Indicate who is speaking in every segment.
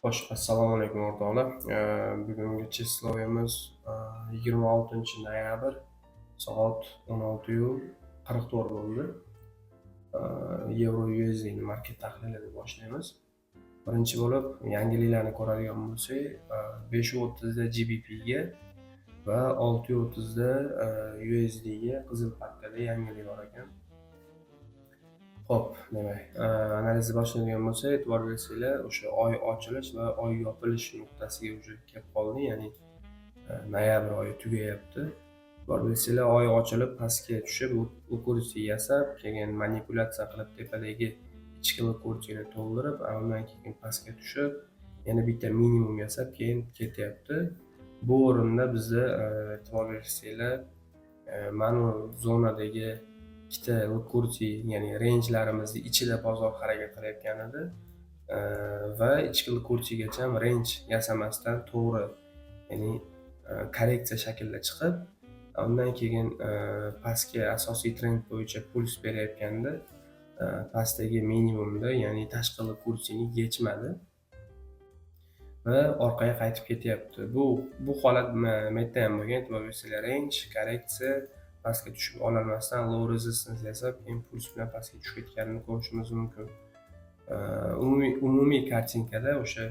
Speaker 1: Xo'sh, assalomu alaykum o'rtoqlar. Bugungi cheslovimiz 26 noyabr soat 16:44 bo'ldi. Euro USD ni market tahlilini boshlaymiz. Birinchi bo'lib yangiliklarni ko'radigan bo'lsak, 5:30 da GBP ga va 6:30 da USD ga qizil pakkada yangilik bor ekan. Xo'p, demak, analizni boshlaydigan bo'lsak, e'tibor bersanglar, o'sha oy ochilish va oy yopilish nuqtasiga уже kelib qoldi, ya'ni noyabr oyi tugayapti. E'tibor bersanglar, oy ochilib pastga tushib, kursi yasab, keyin manipulyatsiya qilib tepadagi ichki kursini to'ldirib, undan keyin pastga tushib, yana bitta minimum yasab, keyin ketyapti. Bu o'rinda bizda e'tibor bersanglar, mana zonadagi ikkita kursi, ya'ni rangelarimizni ichida bozor harakat qilayotgan edi va ichki kursigacha range yasamasdan to'g'ri, ya'ni korreksiya shaklida chiqib, undan keyin pastga asosiy trend bo'yicha puls berayotganda pastdagi minimumda, ya'ni tashqi kursini yechmadi va orqaga qaytib ketyapti. Bu holat metda ham bo'lgan. E'tibor bersanglar, range, korreksiya, pastga tushib ololmasdan low resistance yasab, keyin puls bilan pastga tushib ketganini ko'rishimiz mumkin. Umumiy kartinkada o'sha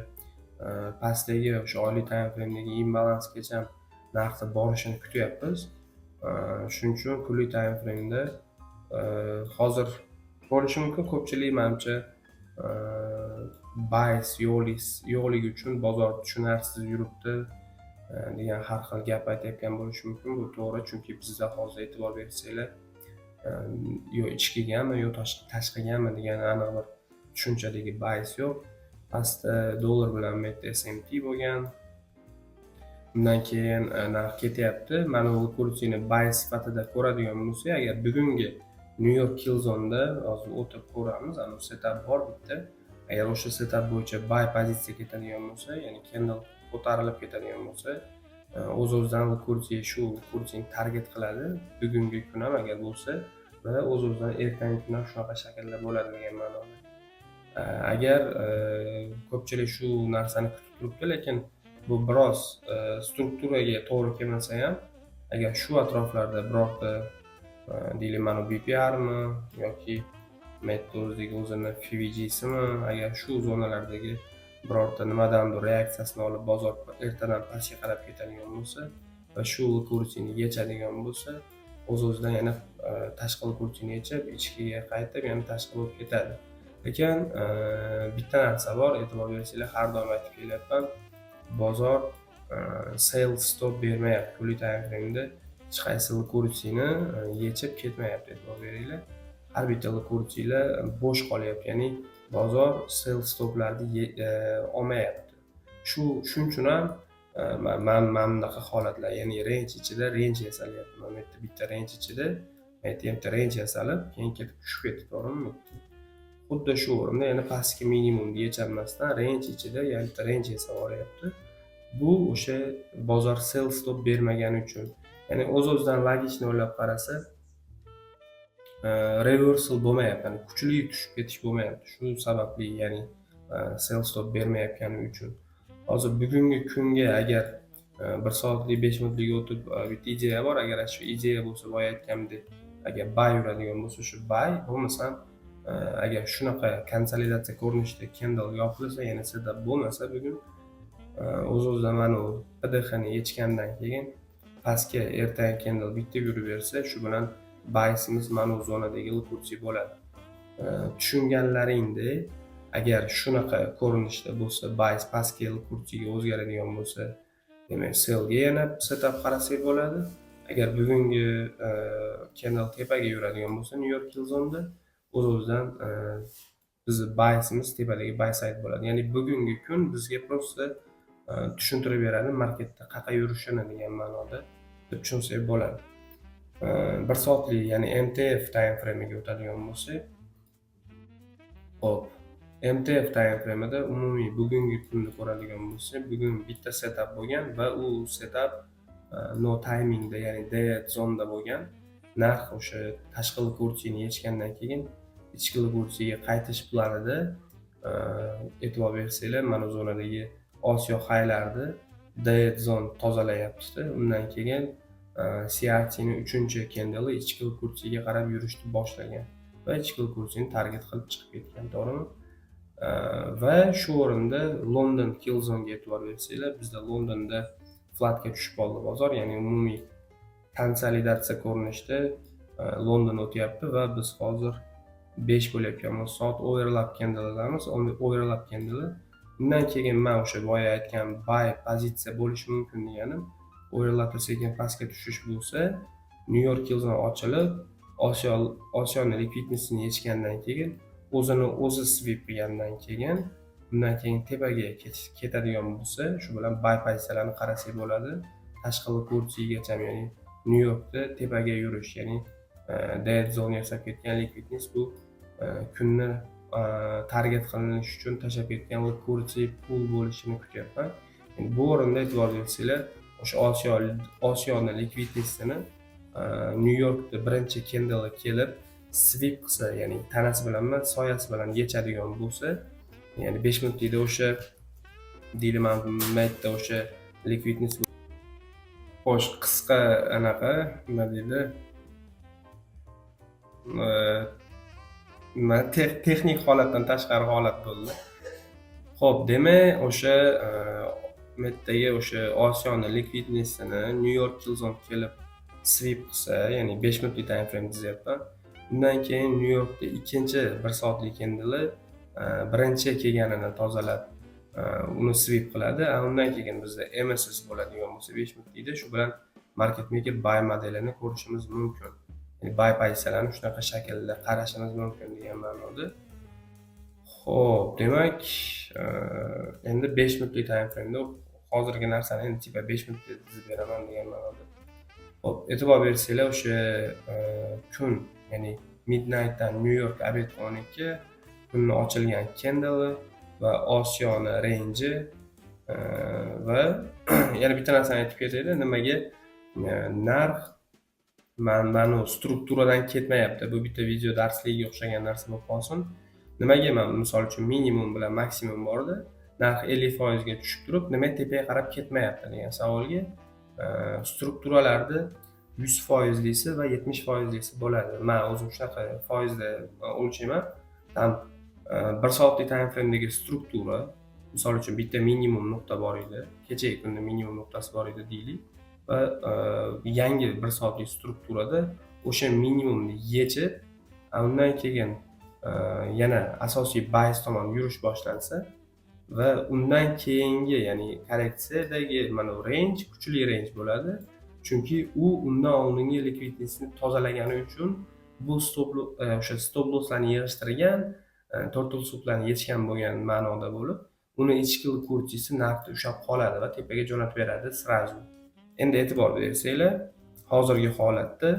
Speaker 1: pastdagi o'sha oylik time frame'dagi imbalansgacha narxni borishini kutyapmiz. Shuning uchun kunlik time frame'da hozir bo'lishi mumkin. Ko'pchilik menimcha bias yo'qligi uchun bozor tushunarsiz yuribdi degan har xil gap aytayotgan bo'lishi mumkin. Bu to'g'ri, chunki bizda hozir e'tibor bersanglar, yo ichkigami yo tashqigami degan aniq bir tushunchadagi bias yo'q. Pastda dollar bilan metda SMT bo'lgan. Undan keyin narx ketyapti. Mana bu kursini bias sifatida ko'radigan bo'lsak, agar bugungi New York Killzone'da hozir o'tib ko'ramiz, ana setup bor bitta. Agar o'sha setup bo'yicha buy pozitsiya ketadigan bo'lsa, ya'ni candle ko'tarilib ketadigan bo'lsa, o'z-o'zidan kursi shu kursini target qiladi. Bugungi kun ham agar bo'lsa va o'z-o'zidan ertangi kun ham shunaqa shaklda bo'ladi degan ma'noda. Agar ko'pchilik shu narsani kutib turibdi, lekin bu biroz strukturaga to'g'ri kelmasa ham, agar shu atroflarda birorta deylik, mana BPRmi yoki MACD o'zini FVG'simi, agar shu zonalardagi birorta nimadandir reaksiyasini olib bozor ertadan pastga qarab ketadigan bo'lsa va shu kursini yechadigan bo'lsa, o'z-o'zidan yana tashqi kursini yechib, ichkiga qaytib, yana tashqi bo'lib ketadi. Lekin bitta narsa bor, e'tibor bersanglar, har doim aytib kelyapman, bozor sell stop bermayapti. Kunlik time frame'da hech qaysi kursini yechib ketmayapti. E'tibor beringlar, har bitta kursilar bo'sh qolyapti, ya'ni bozor sell stoplarni olmayapti. Shuning uchun ham mana bunaqa holatlar, ya'ni range ichida range yasalyapti. Mana bu bitta range ichida bitta range yasalib, keyin ketib tushib ketdi, to'g'rimi? Xuddi shu o'rinda yana pastki minimumni yecholmasdan range ichida yana range yasab olyapti. Bu o'sha bozor sell stop bermagani uchun. Ya'ni o'z-o'zidan logichni o'ylab qarasa, reversal bo'lmayapti, ya'ni kuchli tushib ketish bo'lmayapti. Shu sababli, ya'ni sell stop bermayotgani uchun. Hozir bugungi kunga agar 1 soatlik 5 minutlik o'tib bitta ideya bor. Agar shu ideya bo'lsa, boya aytgandek, agar buy yuradigan bo'lsa, shu buy, bo'lmasam agar shunaqa konsolidatsiya ko'rinishida candle yopilsa, yana setup bo'lmasa bugun, o'z-o'zidan mana bu PDXni yechgandan keyin pastga ertangi candle bitta yuraversa, shu bilan biasimiz mana bu zonadagi kursi bo'ladi. Tushunganlaringdek, agar shunaqa ko'rinishda bo'lsa, bias pastga kursiga o'zgaradigan bo'lsa, demak sellga yana setup qarasak bo'ladi. Agar bugungi candle tepaga yuradigan bo'lsa, New York Killzone'da o'z-o'zidan bizni biasimiz tepadagi buy side bo'ladi. Ya'ni bugungi kun bizga prosta tushuntirib beradi marketda qaqa yurishini degan ma'noda deb tushunsak bo'ladi. 1 soatlik, ya'ni MTF time frame'iga o'tadigan bo'lsak, hop, MTF time frame'ida umumiy bugungi kunni ko'radigan bo'lsak, bugun bitta setup bo'lgan va u setup no timingda, ya'ni dead zonda bo'lgan. Narx o'sha tashqi kursini yechgandan keyin ichki kursiga qaytish planida e'tibor bersanglar, mana zonadagi Osiyo haylarni Dead Zone tozalayapti. Undan keyin CRT'ning 3-candle ichki kursiga qarab yurishni boshlagan va ichki kursini target qilib chiqib ketgan, to'g'rimi? Va shu o'rinda London Kill Zone'ga e'tibor bersanglar, bizda Londonda flatga tushib qoldi bozor, ya'ni umumiy konsolidatsiya ko'rinishida London o'tyapti va biz hozir 5 bo'layotgan soat overlap candle'damiz. Overlap candle. Undan keyin men o'sha boya aytgan buy pozitsiya bo'lishi mumkin deganim, overlapda sekin pastga tushish bo'lsa, New York Kill Zone ochilib, Osiyoning likvidnessini yechgandan keyin o'zi sweep qilgandan keyin, undan keyin tepaga ketadigan bo'lsa, shu bilan buy pozitsiyalarni qarasak bo'ladi. Tashqi kursigacha, ya'ni New Yorkda tepaga yurish, ya'ni dead zone yasab ketgan likvidness bu kunni target qilinish uchun tashlab ketgan kursi pul bo'lishini kutyapman. Yani bu o'rinda e'tibor bersanglar, o'sha Osiyoning likvidnessini New Yorkda birinchi candle kelib sweep qilsa, ya'ni tanasi bilan emas, soyasi bilan yechadigan bo'lsa, ya'ni 5 minutlikda o'sha deyman, maytda o'sha likvidness xo'sh, qisqa anaqa nima deydi? Texnik holatdan tashqari holat bo'ldi. Xo'p, demak, o'sha metdagi o'sha Osiyoning likvidnessini New York Kill Zone kelib sweep qilsa, ya'ni 5 minutlik time frame dizyapman. Undan keyin New Yorkda ikkinchi 1 soatlik candle birinchi kelganini tozalab uni sweep qiladi. Undan keyin bizda MSS bo'ladigan bo'lsa 5 minutlikda, shu bilan market maker buy modelini ko'rishimiz mumkin. Ya'ni buy pozitsiyalarni shunaqa shaklda qarashimiz mumkin degan ma'noda. Xo'p, demak, endi 5 minutlik time frame'da hozirgi narsani endi tipa 5 minutda dizib beraman degan ma'noda. Xo'p, e'tibor bersanglar, o'sha kun, ya'ni midnightdan New York obed 12 kunni ochilgan candle va Osiyoning range va yana bitta narsani aytib ketaylik, nimaga narx mana strukturadan ketmayapti. Bu bitta video darsligiga o'xshagan narsa bo'lib qolsin. Nimaga men misol uchun minimum bilan maksimum borda, narx 50% ga tushib turib, nima tepaga qarab ketmayapti degan savolga strukturalarda 100% lisi va 70% lisi bo'ladi. Men o'zim shunaqa foizda o'lchayman. Tam 1 soatlik time frame'dagi struktura, misol uchun bitta minimum nuqta bor edi, kechagi kunda minimum nuqtasi bor edi deylik. Va yangi 1 soatlik strukturada o'sha minimumni yechib, undan keyin yana asosiy base tomon yurish boshlansa va undan keyingi, ya'ni korreksiyadagi mana range kuchli range bo'ladi. Chunki u undan oldingi likvidnessni tozalagani uchun bu o'sha stop losslarni yig'ishtirgan, total stoplarni yechgan bo'lgan ma'noda bo'lib, uni ichki kursisi narxda ushlab qoladi va tepaga jo'natib beradi srazu. Endi e'tibor bersanglar, hozirgi holatda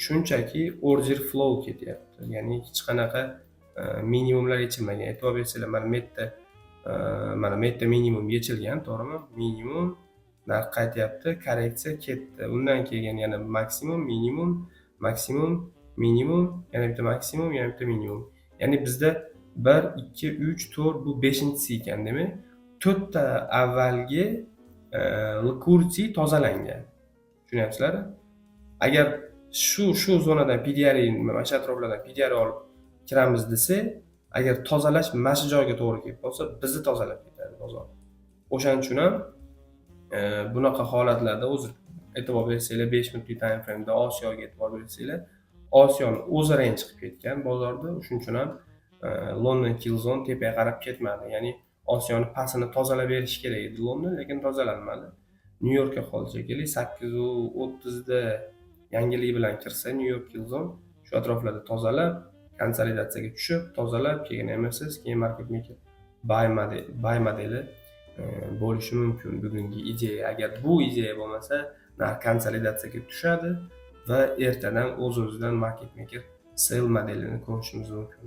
Speaker 1: shunchaki order flow ketyapti. Ya'ni hech qanaqa minimumlar yechilmagan. E'tibor bersanglar, mana metda minimum yechilgan, to'g'rimi? Minimum narx qaytyapti, korreksiya ketdi. Undan keyin yana maksimum, minimum, maksimum, minimum, yana bitta maksimum, yana bitta minimum. Ya'ni bizda 1, 2, 3, 4 bu 5-chisi ekan, demak, 4 ta avvalgi kursi tozalangan. Tushunyapsizlar? Agar shu zonadan PDR, mana shu atroflardan PDR olib kiramiz desa, agar tozalash mana shu joyga to'g'ri kelib qolsa, bizni tozalab ketadi bozor. O'shaning uchun ham bunaqa holatlarda o'zi e'tibor bersanglar, 5 minutlik time frame'da Osiyoga e'tibor bersanglar, Osiyoning o'zi range chiqib ketgan bozorda. Shuning uchun ham London Kill Zone tepaga qarab ketmadi. Ya'ni Osiyoning pasini tozalab berish kerak edi London, lekin tozalanmadi. New Yorkka qolsak, 8:30 da yangilik bilan kirsa New York Kill Zone shu atroflarda tozalab, konsolidatsiyaga tushib, tozalab, keyin MSS, keyin market maker buy modeli bo'lishi mumkin bugungi ideya. Agar bu ideya bo'lmasa, narx konsolidatsiyaga tushadi va ertadan o'z-o'zidan market maker sell modelini ko'rishimiz mumkin.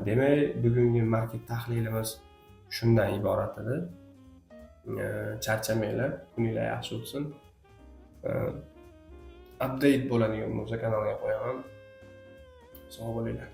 Speaker 1: Demak, bugungi market tahlilimiz shundan iborat edi. Charchamanglar, kuninglar yaxshi o'tsin. Update bo'ladigan bo'lsa kanalga qo'yaman. Sog' bo'linglar.